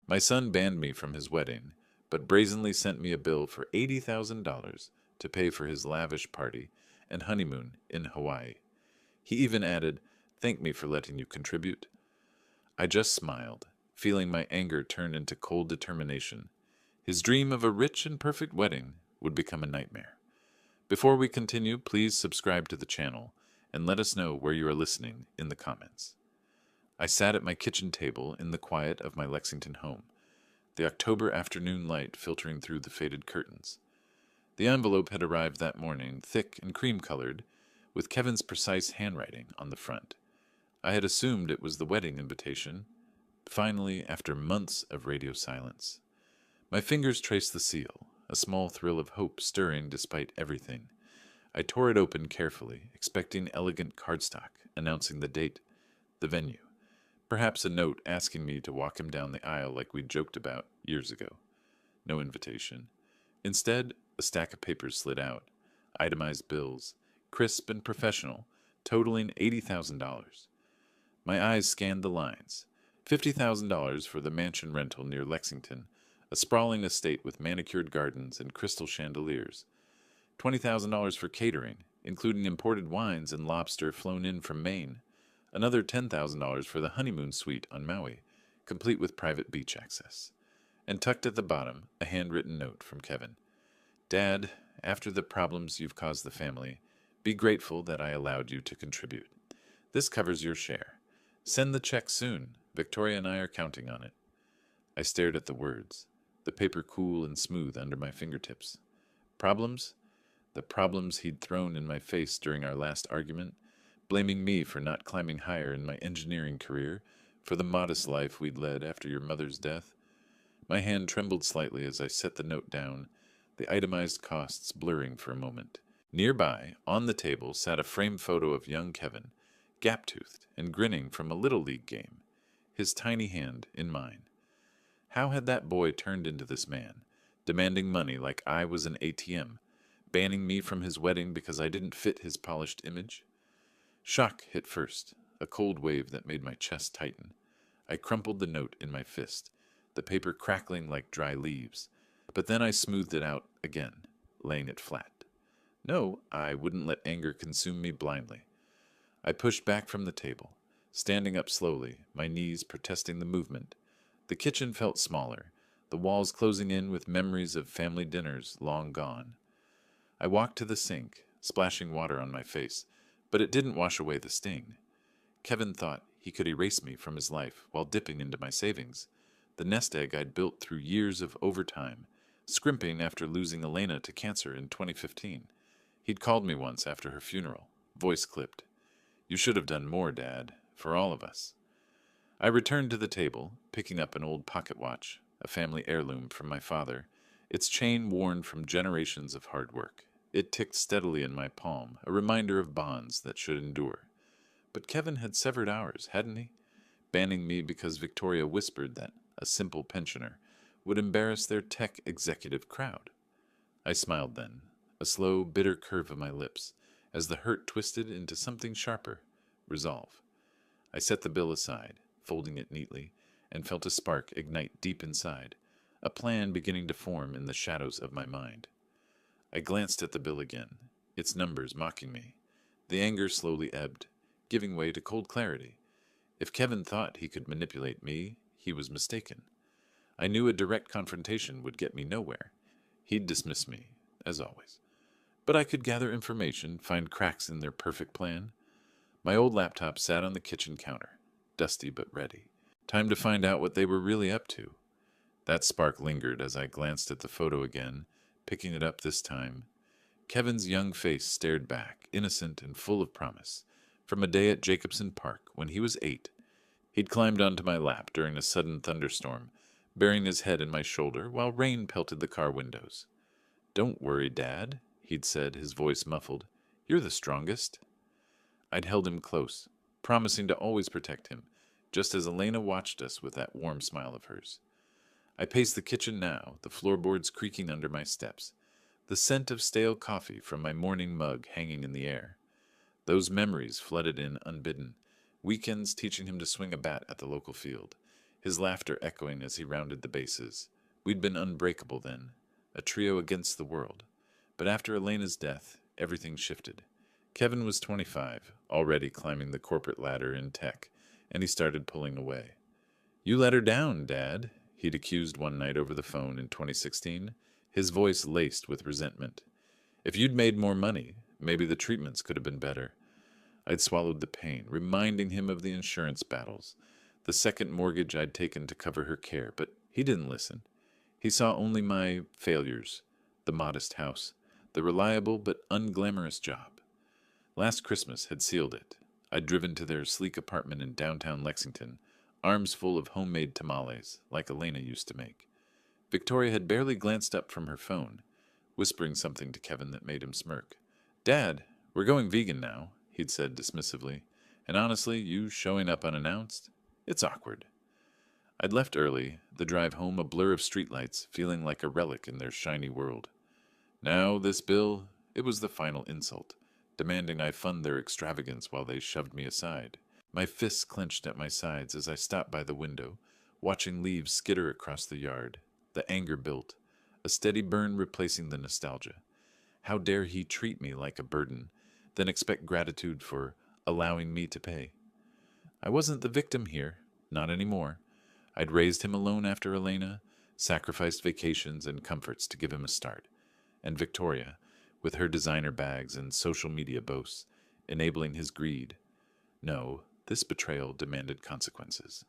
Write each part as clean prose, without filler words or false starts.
My son banned me from his wedding, but brazenly sent me a bill for $80,000 to pay for his lavish party and honeymoon in Hawaii. He even added, "Thank me for letting you contribute." I just smiled, feeling my anger turn into cold determination. His dream of a rich and perfect wedding would become a nightmare. Before we continue, please subscribe to the channel and let us know where you are listening in the comments. I sat at my kitchen table in the quiet of my Lexington home, the October afternoon light filtering through the faded curtains. The envelope had arrived that morning, thick and cream-colored, with Kevin's precise handwriting on the front. I had assumed it was the wedding invitation. Finally, after months of radio silence, my fingers traced the seal, a small thrill of hope stirring despite everything. I tore it open carefully, expecting elegant cardstock announcing the date, the venue, perhaps a note asking me to walk him down the aisle like we'd joked about years ago. No invitation. Instead, a stack of papers slid out, itemized bills, crisp and professional, totaling $80,000. My eyes scanned the lines. $50,000 for the mansion rental near Lexington, a sprawling estate with manicured gardens and crystal chandeliers. $20,000 for catering, including imported wines and lobster flown in from Maine. Another $10,000 for the honeymoon suite on Maui, complete with private beach access. And tucked at the bottom, a handwritten note from Kevin. "Dad, after the problems you've caused the family, be grateful that I allowed you to contribute. This covers your share. Send the check soon. Victoria and I are counting on it." I stared at the words, the paper cool and smooth under my fingertips. Problems? The problems he'd thrown in my face during our last argument, blaming me for not climbing higher in my engineering career, for the modest life we'd led after your mother's death. My hand trembled slightly as I set the note down, the itemized costs blurring for a moment. Nearby, on the table, sat a framed photo of young Kevin, gap-toothed and grinning from a Little League game, his tiny hand in mine. How had that boy turned into this man, demanding money like I was an ATM, banning me from his wedding because I didn't fit his polished image? Shock hit first, a cold wave that made my chest tighten. I crumpled the note in my fist, the paper crackling like dry leaves. But then I smoothed it out again, laying it flat. No, I wouldn't let anger consume me blindly. I pushed back from the table, standing up slowly, my knees protesting the movement. The kitchen felt smaller, the walls closing in with memories of family dinners long gone. I walked to the sink, splashing water on my face, but it didn't wash away the sting. Kevin thought he could erase me from his life while dipping into my savings, the nest egg I'd built through years of overtime, scrimping after losing Elena to cancer in 2015. He'd called me once after her funeral, voice clipped. "You should have done more, Dad, for all of us." I returned to the table, picking up an old pocket watch, a family heirloom from my father, its chain worn from generations of hard work. It ticked steadily in my palm, a reminder of bonds that should endure. But Kevin had severed ours, hadn't he? Banning me because Victoria whispered that a simple pensioner would embarrass their tech executive crowd. I smiled then, a slow, bitter curve of my lips, as the hurt twisted into something sharper, resolve. I set the bill aside, folding it neatly, and felt a spark ignite deep inside, a plan beginning to form in the shadows of my mind. I glanced at the bill again, its numbers mocking me. The anger slowly ebbed, giving way to cold clarity. If Kevin thought he could manipulate me, he was mistaken. I knew a direct confrontation would get me nowhere. He'd dismiss me, as always. But I could gather information, find cracks in their perfect plan. My old laptop sat on the kitchen counter, dusty but ready. Time to find out what they were really up to. That spark lingered as I glanced at the photo again, picking it up this time. Kevin's young face stared back, innocent and full of promise, from a day at Jacobson Park when he was 8. He'd climbed onto my lap during a sudden thunderstorm, burying his head in my shoulder while rain pelted the car windows. "Don't worry, Dad," he'd said, his voice muffled. "You're the strongest." I'd held him close, promising to always protect him, just as Elena watched us with that warm smile of hers. I paced the kitchen now, the floorboards creaking under my steps, the scent of stale coffee from my morning mug hanging in the air. Those memories flooded in unbidden, weekends teaching him to swing a bat at the local field, his laughter echoing as he rounded the bases. We'd been unbreakable then, a trio against the world. But after Elena's death, everything shifted. Kevin was 25, already climbing the corporate ladder in tech, and he started pulling away. "You let her down, Dad," he'd accused one night over the phone in 2016, his voice laced with resentment. "If you'd made more money, maybe the treatments could have been better." I'd swallowed the pain, reminding him of the insurance battles, the second mortgage I'd taken to cover her care, but he didn't listen. He saw only my failures, the modest house, the reliable but unglamorous job. Last Christmas had sealed it. I'd driven to their sleek apartment in downtown Lexington, arms full of homemade tamales, like Elena used to make. Victoria had barely glanced up from her phone, whispering something to Kevin that made him smirk. "Dad, we're going vegan now," he'd said dismissively. "And honestly, you showing up unannounced? It's awkward." I'd left early, the drive home a blur of streetlights, feeling like a relic in their shiny world. Now, this bill, it was the final insult, demanding I fund their extravagance while they shoved me aside. My fists clenched at my sides as I stopped by the window, watching leaves skitter across the yard. The anger built, a steady burn replacing the nostalgia. How dare he treat me like a burden, then expect gratitude for allowing me to pay? I wasn't the victim here, not anymore. I'd raised him alone after Elena, sacrificed vacations and comforts to give him a start. And Victoria, with her designer bags and social media boasts, enabling his greed. No, this betrayal demanded consequences.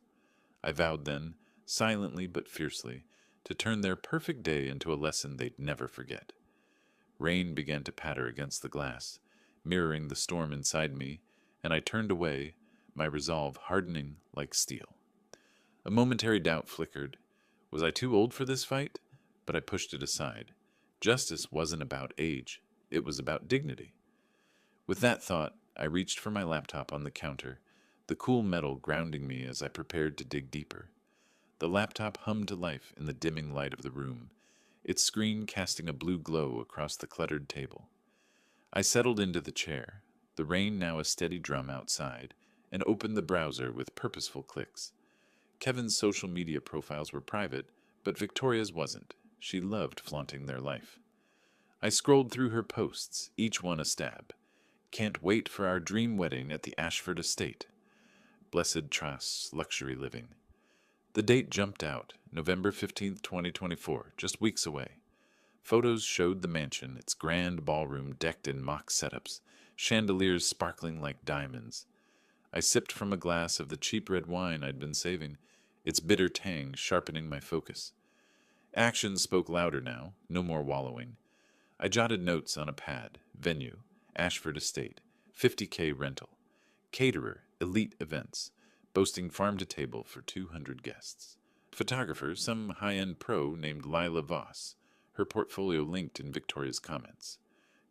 I vowed then, silently but fiercely, to turn their perfect day into a lesson they'd never forget. Rain began to patter against the glass, mirroring the storm inside me, and I turned away, my resolve hardening like steel. A momentary doubt flickered. Was I too old for this fight? But I pushed it aside. Justice wasn't about age. It was about dignity. With that thought, I reached for my laptop on the counter, the cool metal grounding me as I prepared to dig deeper. The laptop hummed to life in the dimming light of the room, its screen casting a blue glow across the cluttered table. I settled into the chair, the rain now a steady drum outside, and opened the browser with purposeful clicks. Kevin's social media profiles were private, but Victoria's wasn't. She loved flaunting their life. I scrolled through her posts, each one a stab. "Can't wait for our dream wedding at the Ashford estate." "Blessed trusts, luxury living." The date jumped out, November 15th, 2024, just weeks away. Photos showed the mansion, its grand ballroom decked in mock setups, chandeliers sparkling like diamonds. I sipped from a glass of the cheap red wine I'd been saving, its bitter tang sharpening my focus. Action spoke louder now, no more wallowing. I jotted notes on a pad. Venue, Ashford Estate, 50K rental. Caterer, elite events, boasting farm-to-table for 200 guests. Photographer, some high-end pro named Lila Voss, her portfolio linked in Victoria's comments.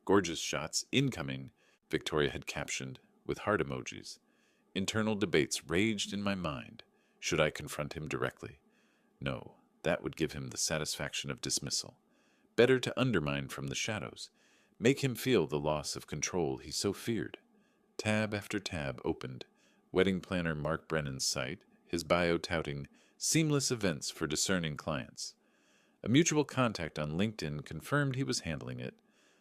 "Gorgeous shots incoming," Victoria had captioned, with heart emojis. Internal debates raged in my mind. Should I confront him directly? No, that would give him the satisfaction of dismissal. Better to undermine from the shadows, make him feel the loss of control he so feared. Tab after tab opened. Wedding planner Mark Brennan's site, his bio touting seamless events for discerning clients. A mutual contact on LinkedIn confirmed he was handling it.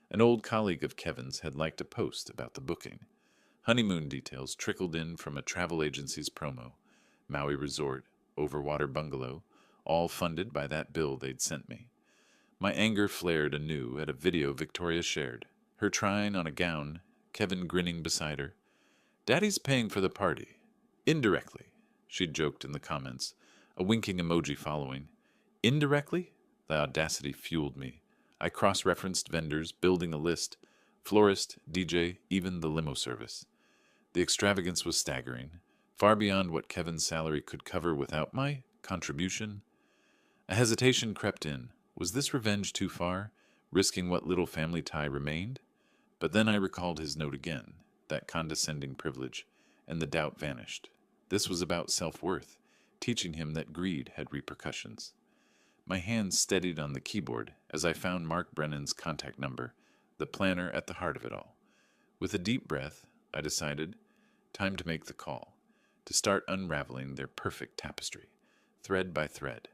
An old colleague of Kevin's had liked a post about the booking. Honeymoon details trickled in from a travel agency's promo. Maui Resort, Overwater Bungalow, all funded by that bill they'd sent me. My anger flared anew at a video Victoria shared, her trying on a gown, Kevin grinning beside her. "Daddy's paying for the party." "Indirectly," she'd joked in the comments, a winking emoji following. "Indirectly?" The audacity fueled me. I cross-referenced vendors, building a list, florist, DJ, even the limo service. The extravagance was staggering, far beyond what Kevin's salary could cover without my contribution. A hesitation crept in. Was this revenge too far, risking what little family tie remained? But then I recalled his note again, that condescending privilege, and the doubt vanished. This was about self-worth, teaching him that greed had repercussions. My hands steadied on the keyboard as I found Mark Brennan's contact number, the planner at the heart of it all. With a deep breath, I decided, time to make the call, to start unraveling their perfect tapestry. thread by thread.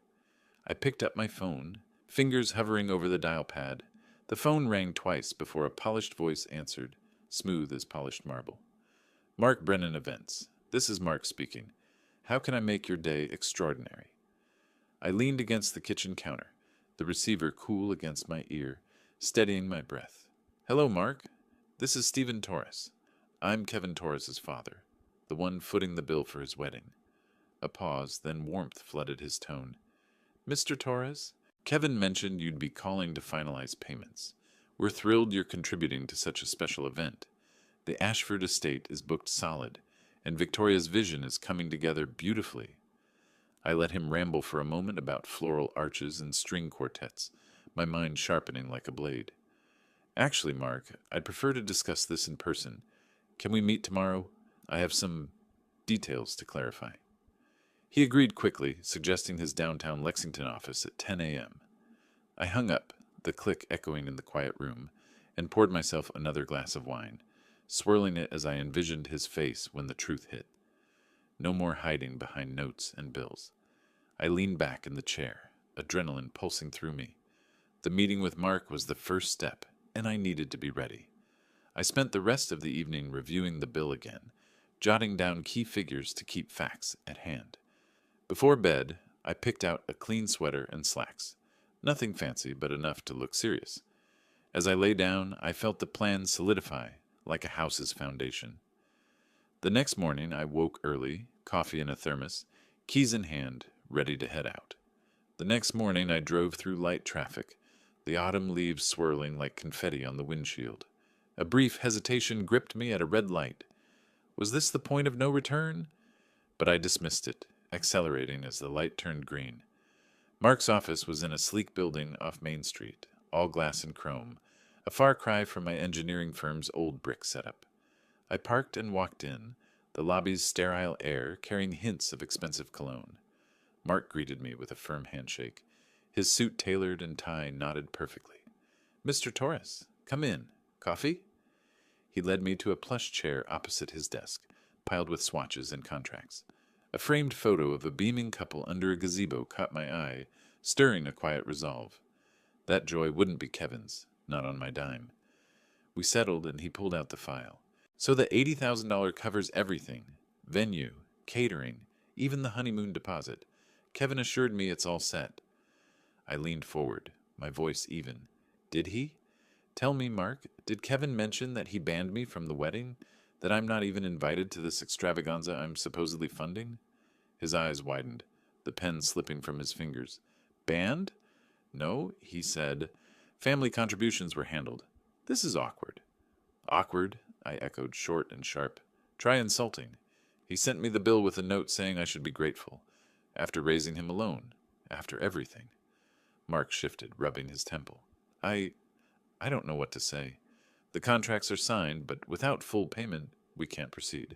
I picked up my phone, fingers hovering over the dial pad. The phone rang twice before a polished voice answered, smooth as polished marble. Mark Brennan Events. This is Mark speaking. How can I make your day extraordinary? I leaned against the kitchen counter, the receiver cool against my ear, steadying my breath. Hello, Mark. This is Stephen Torres. I'm Kevin Torres's father, the one footing the bill for his wedding. A pause, then warmth flooded his tone. Mr. Torres, Kevin mentioned you'd be calling to finalize payments. We're thrilled you're contributing to such a special event. The Ashford estate is booked solid, and Victoria's vision is coming together beautifully. I let him ramble for a moment about floral arches and string quartets, my mind sharpening like a blade. Actually, Mark, I'd prefer to discuss this in person. Can we meet tomorrow? I have some details to clarify. He agreed quickly, suggesting his downtown Lexington office at 10 a.m. I hung up, the click echoing in the quiet room, and poured myself another glass of wine, swirling it as I envisioned his face when the truth hit. No more hiding behind notes and bills. I leaned back in the chair, adrenaline pulsing through me. The meeting with Mark was the first step, and I needed to be ready. I spent the rest of the evening reviewing the bill again, jotting down key figures to keep facts at hand. Before bed, I picked out a clean sweater and slacks. Nothing fancy, but enough to look serious. As I lay down, I felt the plan solidify, like a house's foundation. The next morning, I woke early, coffee in a thermos, keys in hand, ready to head out. The next morning, I drove through light traffic, the autumn leaves swirling like confetti on the windshield. A brief hesitation gripped me at a red light. Was this the point of no return? But I dismissed it, accelerating as the light turned green. Mark's office was in a sleek building off Main Street, all glass and chrome, a far cry from my engineering firm's old brick setup. I parked and walked in, the lobby's sterile air carrying hints of expensive cologne. Mark greeted me with a firm handshake, his suit tailored and tie knotted perfectly. Mr. Torres, come in. Coffee? He led me to a plush chair opposite his desk, piled with swatches and contracts. A framed photo of a beaming couple under a gazebo caught my eye, stirring a quiet resolve. That joy wouldn't be Kevin's, not on my dime. We settled, and he pulled out the file. So the $80,000 covers everything. Venue, catering, even the honeymoon deposit. Kevin assured me it's all set. I leaned forward, my voice even. Did he? Tell me, Mark, did Kevin mention that he banned me from the wedding? That I'm not even invited to this extravaganza I'm supposedly funding? His eyes widened, the pen slipping from his fingers. Banned? No, he said. Family contributions were handled. This is awkward. Awkward, I echoed, short and sharp. Try insulting. He sent me the bill with a note saying I should be grateful. After raising him alone. After everything. Mark shifted, rubbing his temple. I don't know what to say. The contracts are signed, but without full payment, we can't proceed.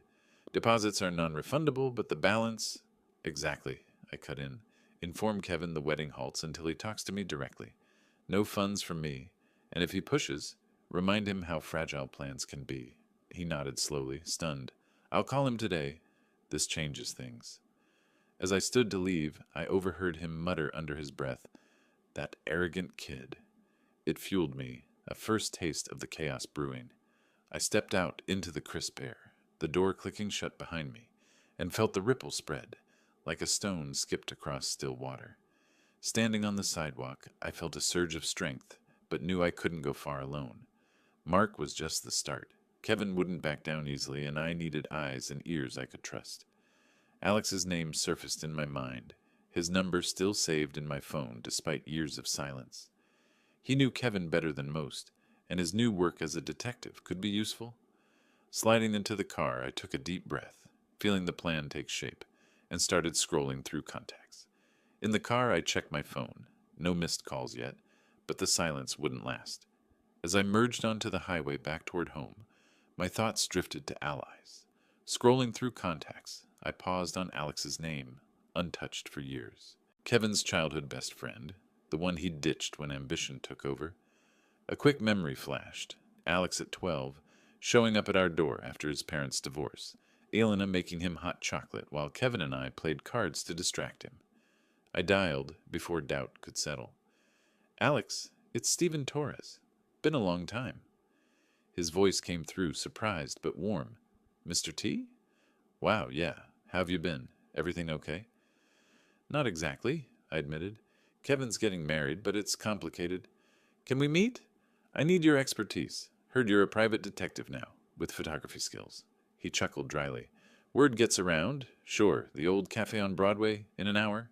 Deposits are non-refundable, but the balance... Exactly, I cut in. Inform Kevin the wedding halts until he talks to me directly. No funds from me, and if he pushes, remind him how fragile plans can be. He nodded slowly, stunned. I'll call him today. This changes things. As I stood to leave, I overheard him mutter under his breath, That arrogant kid. It fueled me, a first taste of the chaos brewing. I stepped out into the crisp air, the door clicking shut behind me, and felt the ripple spread, like a stone skipped across still water. Standing on the sidewalk, I felt a surge of strength, but knew I couldn't go far alone. Mark was just the start. Kevin wouldn't back down easily, and I needed eyes and ears I could trust. Alex's name surfaced in my mind, his number still saved in my phone despite years of silence. He knew Kevin better than most, and his new work as a detective could be useful. Sliding into the car, I took a deep breath, feeling the plan take shape, and started scrolling through contacts. In the car, I checked my phone. No missed calls yet, but the silence wouldn't last. As I merged onto the highway back toward home, my thoughts drifted to allies. Scrolling through contacts, I paused on Alex's name, untouched for years. Kevin's childhood best friend, the one he'd ditched when ambition took over. A quick memory flashed. Alex at 12, showing up at our door after his parents' divorce. Elena making him hot chocolate while Kevin and I played cards to distract him. I dialed before doubt could settle. Alex, it's Stephen Torres. Been a long time. His voice came through, surprised but warm. Mr. T? Wow, yeah. How've you been? Everything okay? Not exactly, I admitted. Kevin's getting married, but it's complicated. Can we meet? I need your expertise. Heard you're a private detective now, with photography skills. He chuckled dryly. Word gets around. Sure, the old cafe on Broadway, in an hour?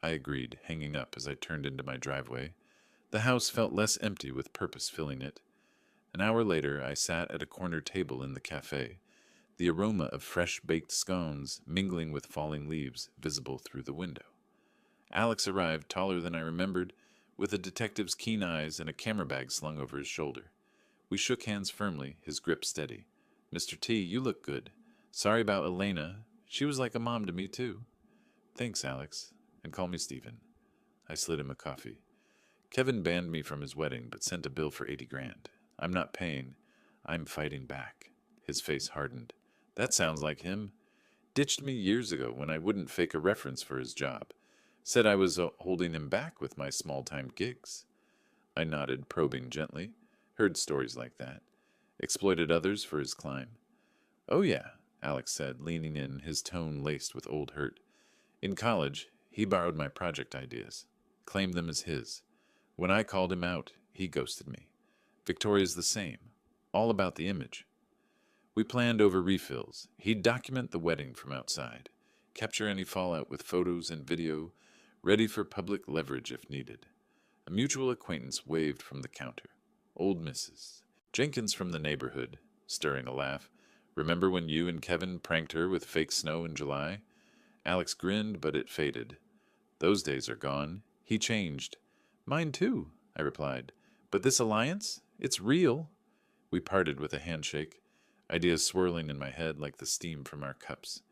I agreed, hanging up as I turned into my driveway. The house felt less empty with purpose filling it. An hour later, I sat at a corner table in the cafe, the aroma of fresh-baked scones mingling with falling leaves visible through the window. Alex arrived taller than I remembered, with a detective's keen eyes and a camera bag slung over his shoulder. We shook hands firmly, his grip steady. Mr. T, you look good. Sorry about Elena. She was like a mom to me, too. Thanks, Alex. And call me Stephen. I slid him a coffee. Kevin banned me from his wedding, but sent a bill for 80 grand. I'm not paying. I'm fighting back. His face hardened. That sounds like him. Ditched me years ago when I wouldn't fake a reference for his job. Said I was holding him back with my small-time gigs. I nodded, probing gently. Heard stories like that. Exploited others for his climb. Oh yeah, Alex said, leaning in, his tone laced with old hurt. In college, he borrowed my project ideas. Claimed them as his. When I called him out, he ghosted me. Victoria's the same. All about the image. We planned over refills. He'd document the wedding from outside. Capture any fallout with photos and video, ready for public leverage if needed. A mutual acquaintance waved from the counter. Old Mrs. Jenkins from the neighborhood, stirring a laugh. Remember when you and Kevin pranked her with fake snow in July? Alex grinned, but it faded. Those days are gone. He changed. Mine too, I replied. But this alliance? It's real. We parted with a handshake, ideas swirling in my head like the steam from our cups.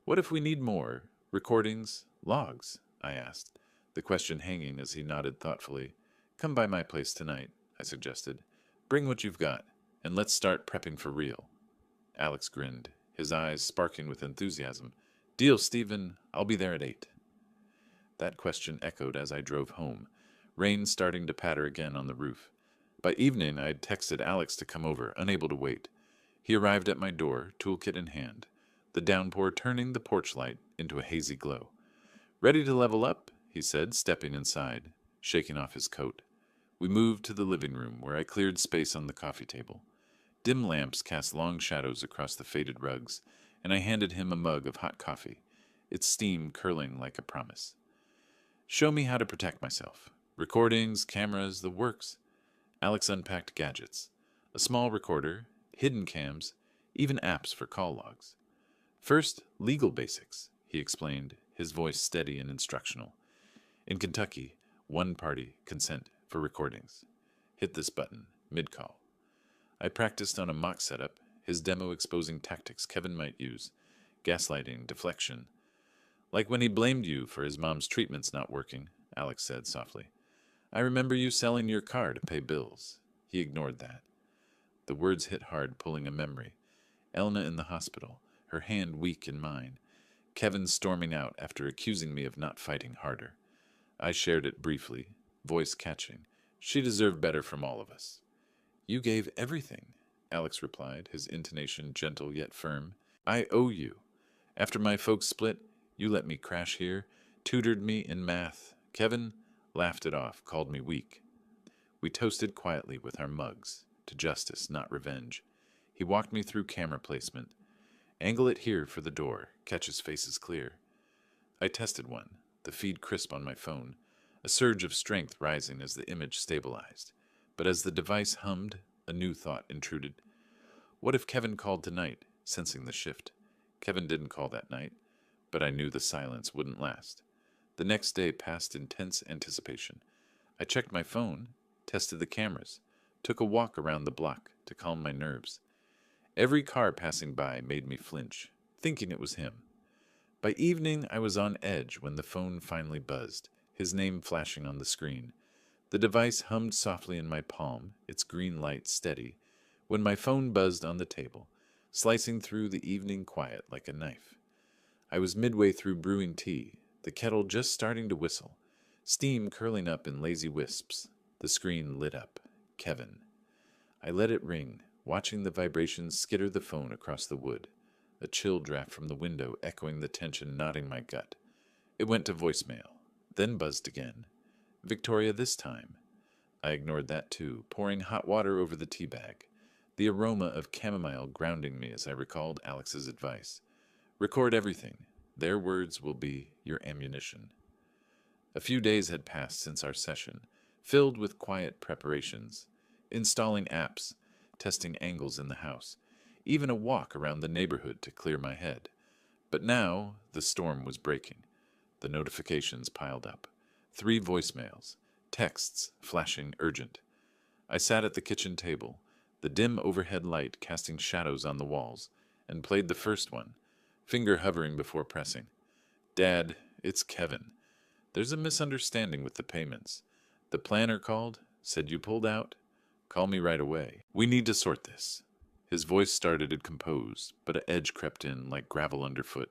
What if we need more? Recordings? Logs? I asked, the question hanging as he nodded thoughtfully. Come by my place tonight, I suggested. Bring what you've got, and let's start prepping for real. Alex grinned, his eyes sparking with enthusiasm. Deal, Stephen. I'll be there at 8. That question echoed as I drove home, rain starting to patter again on the roof. By evening, I had texted Alex to come over, unable to wait. He arrived at my door, toolkit in hand, the downpour turning the porch light into a hazy glow. Ready to level up? He said, stepping inside, shaking off his coat. We moved to the living room, where I cleared space on the coffee table. Dim lamps cast long shadows across the faded rugs, and I handed him a mug of hot coffee, its steam curling like a promise. Show me how to protect myself. Recordings, cameras, the works. Alex unpacked gadgets. A small recorder, hidden cams, even apps for call logs. First, legal basics, he explained, his voice steady and instructional. In Kentucky, one-party consent for recordings. Hit this button, mid-call. I practiced on a mock setup, his demo exposing tactics Kevin might use. Gaslighting, deflection. Like when he blamed you for his mom's treatments not working, Alex said softly. I remember you selling your car to pay bills. He ignored that. The words hit hard, pulling a memory. Elna in the hospital, her hand weak in mine. Kevin storming out after accusing me of not fighting harder. I shared it briefly, voice catching. She deserved better from all of us. You gave everything, Alex replied, his intonation gentle yet firm. I owe you. After my folks split, you let me crash here, tutored me in math. Kevin laughed it off, called me weak. We toasted quietly with our mugs, to justice, not revenge. He walked me through camera placement. Angle it here for the door, catch his faces clear. I tested one, the feed crisp on my phone, a surge of strength rising as the image stabilized. But as the device hummed, a new thought intruded. What if Kevin called tonight, sensing the shift? Kevin didn't call that night, but I knew the silence wouldn't last. The next day passed in tense anticipation. I checked my phone, tested the cameras, took a walk around the block to calm my nerves. Every car passing by made me flinch, thinking it was him. By evening, I was on edge when the phone finally buzzed, his name flashing on the screen. The device hummed softly in my palm, its green light steady, when my phone buzzed on the table, slicing through the evening quiet like a knife. I was midway through brewing tea, the kettle just starting to whistle, steam curling up in lazy wisps. The screen lit up. Kevin. I let it ring, watching the vibrations skitter the phone across the wood, a chill draft from the window echoing the tension knotting my gut. It went to voicemail, then buzzed again. Victoria this time. I ignored that too, pouring hot water over the tea bag, the aroma of chamomile grounding me as I recalled Alex's advice. Record everything. Their words will be your ammunition. A few days had passed since our session, filled with quiet preparations, installing apps, testing angles in the house, even a walk around the neighborhood to clear my head. But now the storm was breaking. The notifications piled up. 3 voicemails, texts flashing urgent. I sat at the kitchen table, the dim overhead light casting shadows on the walls, and played the first one, finger hovering before pressing. Dad, it's Kevin. There's a misunderstanding with the payments. The planner called, said you pulled out. Call me right away. We need to sort this. His voice started composed, but an edge crept in like gravel underfoot.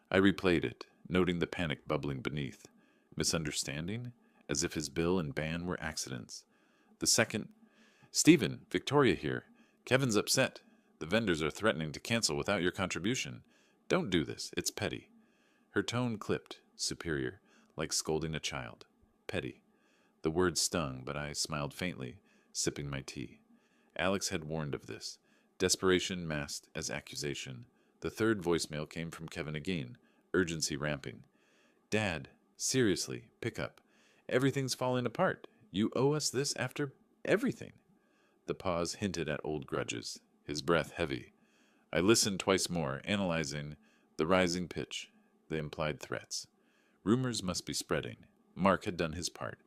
I replayed it, noting the panic bubbling beneath. Misunderstanding? As if his bill and ban were accidents. The second, Stephen, Victoria here. Kevin's upset. The vendors are threatening to cancel without your contribution. Don't do this. It's petty. Her tone clipped, superior, like scolding a child. Petty. The word stung, but I smiled faintly, sipping my tea. Alex had warned of this. Desperation masked as accusation. The third voicemail came from Kevin again, urgency ramping. Dad, seriously, pick up. Everything's falling apart. You owe us this after everything. The pause hinted at old grudges, his breath heavy. I listened twice more, analyzing the rising pitch, the implied threats. Rumors must be spreading. Mark had done his part.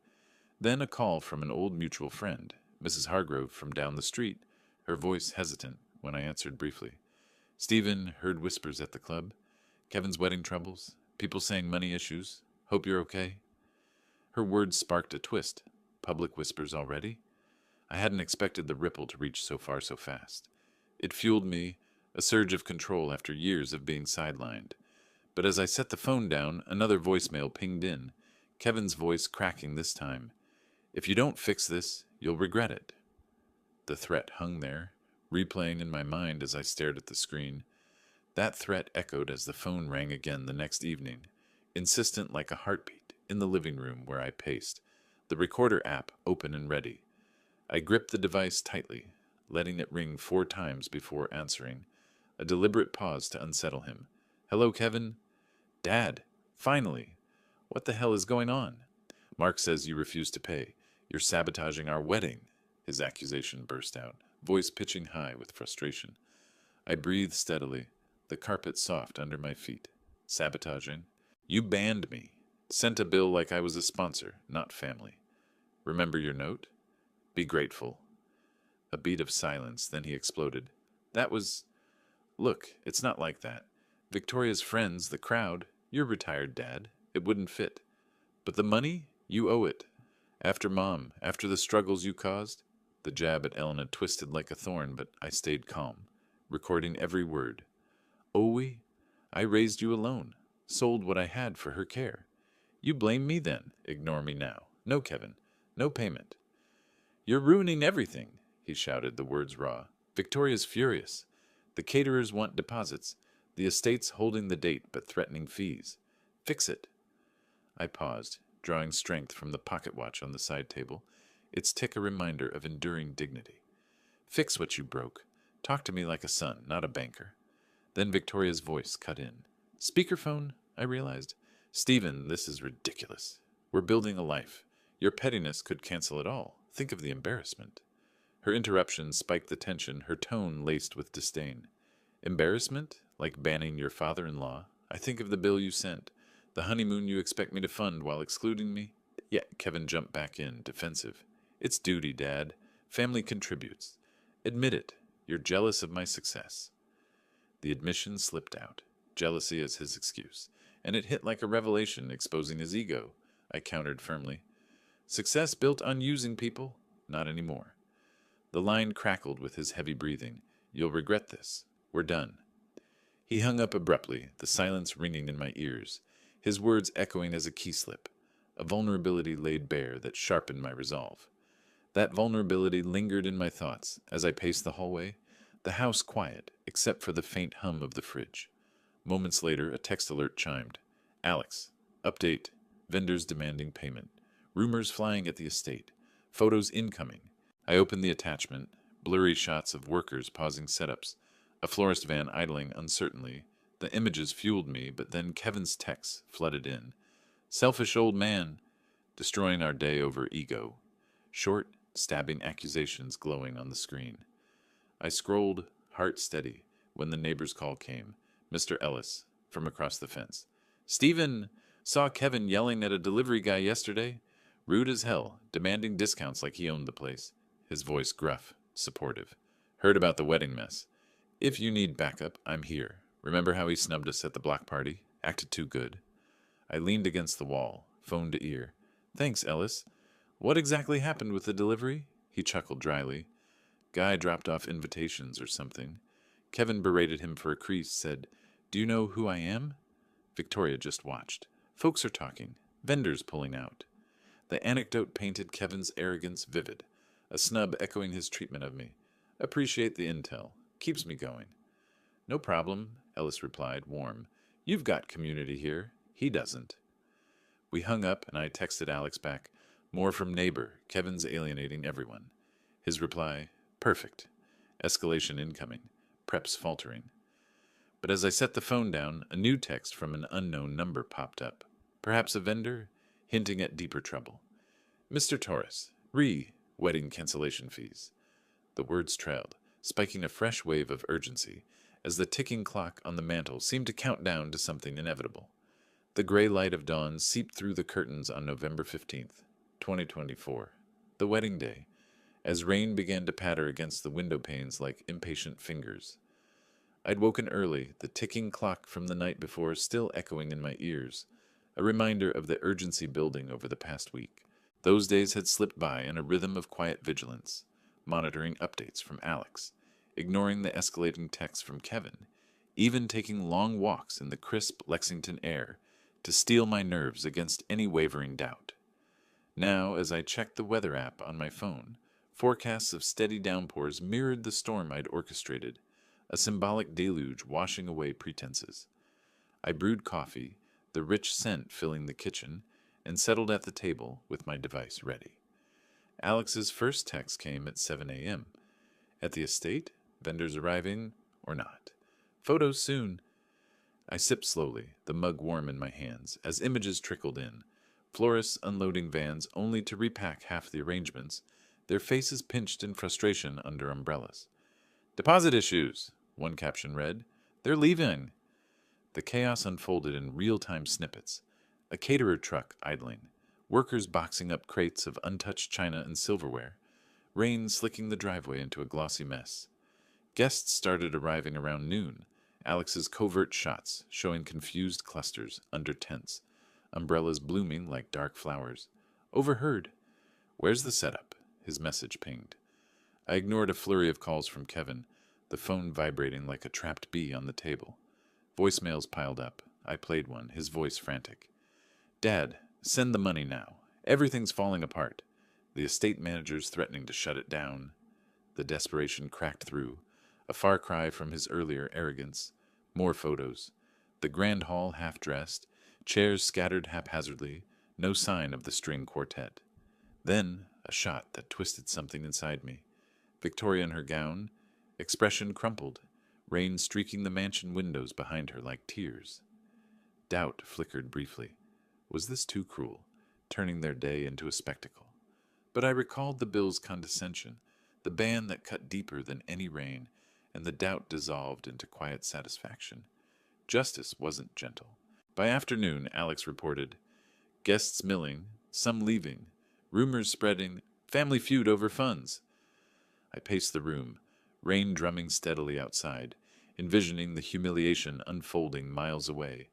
Then a call from an old mutual friend, Mrs. Hargrove from down the street, her voice hesitant when I answered briefly. Stephen heard whispers at the club. Kevin's wedding troubles. People saying money issues. Hope you're okay. Her words sparked a twist. Public whispers already? I hadn't expected the ripple to reach so far so fast. It fueled me, a surge of control after years of being sidelined. But as I set the phone down, another voicemail pinged in, Kevin's voice cracking this time. If you don't fix this, you'll regret it. The threat hung there, replaying in my mind as I stared at the screen. That threat echoed as the phone rang again the next evening, insistent like a heartbeat, in the living room where I paced, the recorder app open and ready. I gripped the device tightly, letting it ring 4 times before answering, a deliberate pause to unsettle him. Hello, Kevin? Dad, finally. What the hell is going on? Mark says you refuse to pay. You're sabotaging our wedding, his accusation burst out, voice pitching high with frustration. I breathed steadily, the carpet soft under my feet. Sabotaging? You banned me. Sent a bill like I was a sponsor, not family. Remember your note? Be grateful. A beat of silence, then he exploded. That was... Look, it's not like that. Victoria's friends, the crowd, you're retired, Dad. It wouldn't fit. But the money? You owe it. After Mom, after the struggles you caused? The jab at Elena twisted like a thorn, but I stayed calm, recording every word. Owe we? I raised you alone, sold what I had for her care. You blame me then, ignore me now. No, Kevin, no payment. You're ruining everything, he shouted, the words raw. Victoria's furious. The caterers want deposits. The estate's holding the date but threatening fees. Fix it. I paused, drawing strength from the pocket watch on the side table, its tick a reminder of enduring dignity. Fix what you broke. Talk to me like a son, not a banker. Then Victoria's voice cut in. Speakerphone, I realized. Stephen, this is ridiculous. We're building a life. Your pettiness could cancel it all. Think of the embarrassment. Her interruption spiked the tension, her tone laced with disdain. Embarrassment? Like banning your father-in-law? I think of the bill you sent. The honeymoon you expect me to fund while excluding me? Yeah, Kevin jumped back in, defensive. It's duty, Dad. Family contributes. Admit it. You're jealous of my success. The admission slipped out, jealousy as his excuse, and it hit like a revelation, exposing his ego. I countered firmly. Success built on using people? Not anymore. The line crackled with his heavy breathing. You'll regret this. We're done. He hung up abruptly, the silence ringing in my ears. his words echoing as a key slip, a vulnerability laid bare that sharpened my resolve. That vulnerability lingered in my thoughts as I paced the hallway, the house quiet except for the faint hum of the fridge. Moments later, a text alert chimed. Alex, update, vendors demanding payment, rumors flying at the estate, photos incoming. I opened the attachment, blurry shots of workers pausing setups, a florist van idling uncertainly. The images fueled me, but then Kevin's texts flooded in. Selfish old man, destroying our day over ego. Short, stabbing accusations glowing on the screen. I scrolled, heart steady, when the neighbor's call came. Mr. Ellis, from across the fence. Stephen, saw Kevin yelling at a delivery guy yesterday. Rude as hell, demanding discounts like he owned the place. His voice gruff, supportive. Heard about the wedding mess. If you need backup, I'm here. Remember how he snubbed us at the block party? Acted too good. I leaned against the wall, phone to ear. Thanks, Ellis. What exactly happened with the delivery? He chuckled dryly. Guy dropped off invitations or something. Kevin berated him for a crease, said, Do you know who I am? Victoria just watched. Folks are talking. Vendors pulling out. The anecdote painted Kevin's arrogance vivid, a snub echoing his treatment of me. Appreciate the intel. Keeps me going. No problem, Ellis replied, warm. You've got community here. He doesn't. We hung up, and I texted Alex back. More from neighbor. Kevin's alienating everyone. His reply, perfect. Escalation incoming. Preps faltering. But as I set the phone down, a new text from an unknown number popped up. Perhaps a vendor, hinting at deeper trouble. Mr. Torres, wedding cancellation fees. The words trailed, spiking a fresh wave of urgency, as the ticking clock on the mantel seemed to count down to something inevitable. The gray light of dawn seeped through the curtains on November 15th, 2024, the wedding day, as rain began to patter against the window panes like impatient fingers. I'd woken early, the ticking clock from the night before still echoing in my ears, a reminder of the urgency building over the past week. Those days had slipped by in a rhythm of quiet vigilance, monitoring updates from Alex, ignoring the escalating texts from Kevin, even taking long walks in the crisp Lexington air to steel my nerves against any wavering doubt. Now, as I checked the weather app on my phone, forecasts of steady downpours mirrored the storm I'd orchestrated, a symbolic deluge washing away pretenses. I brewed coffee, the rich scent filling the kitchen, and settled at the table with my device ready. Alex's first text came at 7 a.m. At the estate, vendors arriving or not. Photos soon. I sipped slowly, the mug warm in my hands, as images trickled in. Florists unloading vans only to repack half the arrangements, their faces pinched in frustration under umbrellas. Deposit issues, one caption read. They're leaving. The chaos unfolded in real-time snippets. A caterer truck idling, workers boxing up crates of untouched china and silverware, rain slicking the driveway into a glossy mess. Guests started arriving around noon, Alex's covert shots showing confused clusters under tents, umbrellas blooming like dark flowers. Overheard. Where's the setup? His message pinged. I ignored a flurry of calls from Kevin, the phone vibrating like a trapped bee on the table. Voicemails piled up. I played one, his voice frantic. Dad, send the money now. Everything's falling apart. The estate manager's threatening to shut it down. The desperation cracked through, a far cry from his earlier arrogance. More photos. The grand hall half-dressed, chairs scattered haphazardly, no sign of the string quartet. Then, a shot that twisted something inside me. Victoria in her gown, expression crumpled, rain streaking the mansion windows behind her like tears. Doubt flickered briefly. Was this too cruel, turning their day into a spectacle? But I recalled the bill's condescension, the ban that cut deeper than any rain, and the doubt dissolved into quiet satisfaction. Justice wasn't gentle. By afternoon, Alex reported, guests milling, some leaving, rumors spreading, family feud over funds. I paced the room, rain drumming steadily outside, envisioning the humiliation unfolding miles away.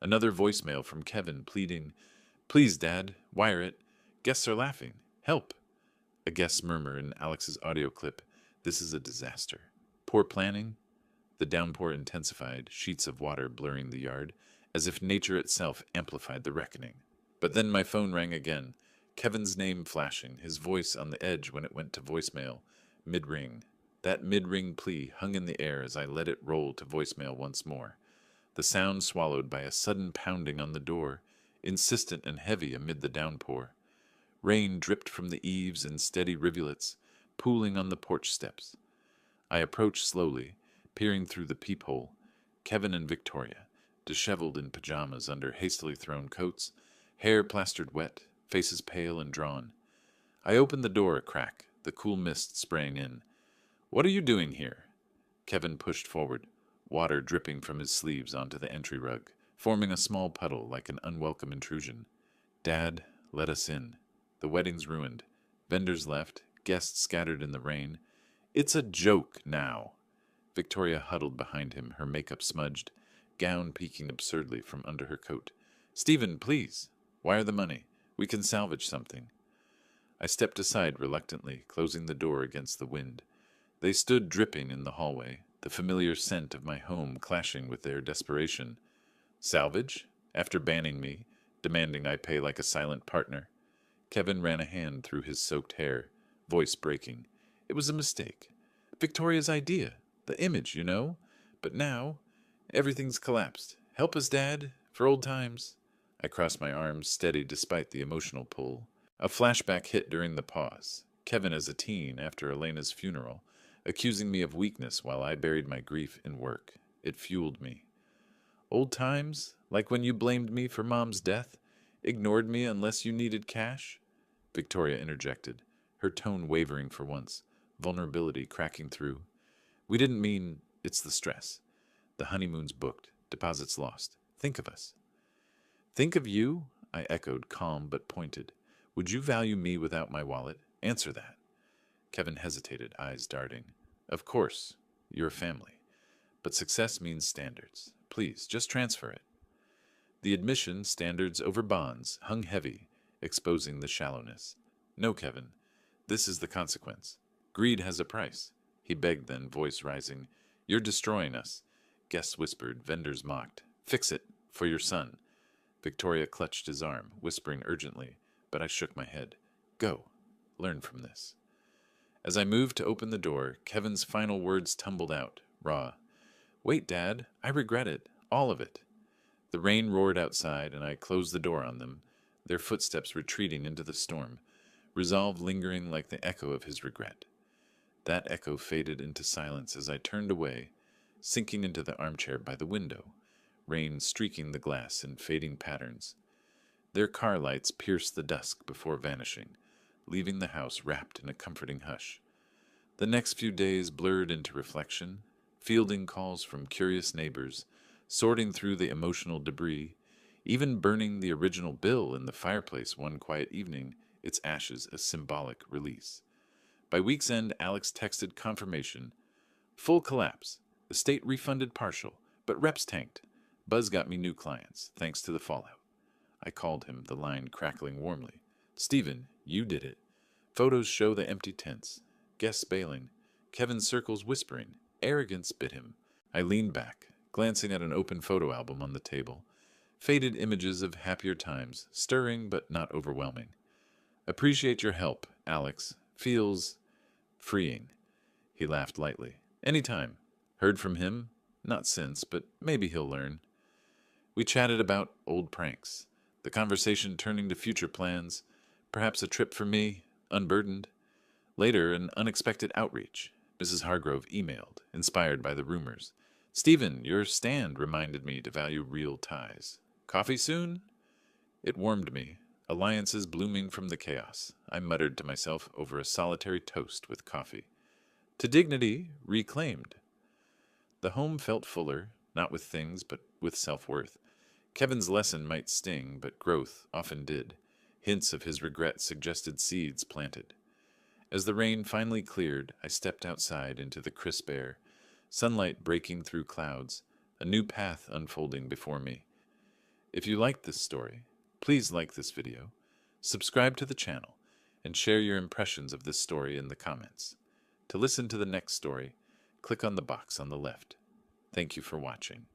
Another voicemail from Kevin pleading, Please, Dad, wire it. Guests are laughing. Help. A guest's murmur in Alex's audio clip, This is a disaster. Poor planning? The downpour intensified, sheets of water blurring the yard, as if nature itself amplified the reckoning. But then my phone rang again, Kevin's name flashing, his voice on the edge when it went to voicemail, mid-ring. That mid-ring plea hung in the air as I let it roll to voicemail once more, the sound swallowed by a sudden pounding on the door, insistent and heavy amid the downpour. Rain dripped from the eaves in steady rivulets, pooling on the porch steps. I approached slowly, peering through the peephole. Kevin and Victoria, disheveled in pajamas under hastily thrown coats, hair plastered wet, faces pale and drawn. I opened the door a crack, the cool mist spraying in. "What are you doing here?" Kevin pushed forward, water dripping from his sleeves onto the entry rug, forming a small puddle like an unwelcome intrusion. "Dad, let us in. The wedding's ruined. Vendors left, guests scattered in the rain. It's a joke now." Victoria huddled behind him, her makeup smudged, gown peeking absurdly from under her coat. "Stephen, please. Wire the money. We can salvage something." I stepped aside reluctantly, closing the door against the wind. They stood dripping in the hallway, the familiar scent of my home clashing with their desperation. "Salvage?" After banning me, demanding I pay like a silent partner. Kevin ran a hand through his soaked hair, voice breaking. "It was a mistake. Victoria's idea. The image, you know. But now, everything's collapsed. Help us, Dad, for old times." I crossed my arms, steady despite the emotional pull. A flashback hit during the pause. Kevin as a teen after Elena's funeral, accusing me of weakness while I buried my grief in work. It fueled me. "Old times? Like when you blamed me for Mom's death? Ignored me unless you needed cash?" Victoria interjected, her tone wavering for once, vulnerability cracking through. "We didn't mean it's the stress. The honeymoon's booked, deposits lost. Think of us." "Think of you?" I echoed, calm but pointed. "Would you value me without my wallet? Answer that." Kevin hesitated, eyes darting. "Of course. You're a family. But success means standards. Please, just transfer it." The admission, standards over bonds, hung heavy, exposing the shallowness. "No, Kevin. This is the consequence. Greed has a price." He begged then, voice rising. "You're destroying us." Guests whispered, vendors mocked. "Fix it. For your son." Victoria clutched his arm, whispering urgently, but I shook my head. "Go. Learn from this." As I moved to open the door, Kevin's final words tumbled out, raw. "Wait, Dad. I regret it. All of it." The rain roared outside, and I closed the door on them, their footsteps retreating into the storm, resolve lingering like the echo of his regret. That echo faded into silence as I turned away, sinking into the armchair by the window, rain streaking the glass in fading patterns. Their car lights pierced the dusk before vanishing, leaving the house wrapped in a comforting hush. The next few days blurred into reflection, fielding calls from curious neighbors, sorting through the emotional debris, even burning the original bill in the fireplace one quiet evening, its ashes a symbolic release. By week's end, Alex texted confirmation. "Full collapse. Estate refunded partial, but reps tanked. Buzz got me new clients, thanks to the fallout." I called him, the line crackling warmly. "Stephen, you did it." Photos show the empty tents, guests bailing, Kevin's circles whispering. Arrogance bit him. I leaned back, glancing at an open photo album on the table. Faded images of happier times, stirring but not overwhelming. "Appreciate your help, Alex. Feels freeing." He laughed lightly. "Anytime. Heard from him? Not since, but maybe he'll learn." We chatted about old pranks, the conversation turning to future plans, perhaps a trip for me, unburdened. Later, an unexpected outreach. Mrs. Hargrove emailed, inspired by the rumors. "Stephen, your stand reminded me to value real ties. Coffee soon?" It warmed me, alliances blooming from the chaos. I muttered to myself over a solitary toast with coffee. To dignity reclaimed. The home felt fuller, not with things, but with self-worth. Kevin's lesson might sting, but growth often did. Hints of his regret suggested seeds planted. As the rain finally cleared, I stepped outside into the crisp air, sunlight breaking through clouds, a new path unfolding before me. If you liked this story, please like this video, subscribe to the channel, and share your impressions of this story in the comments. To listen to the next story, click on the box on the left. Thank you for watching.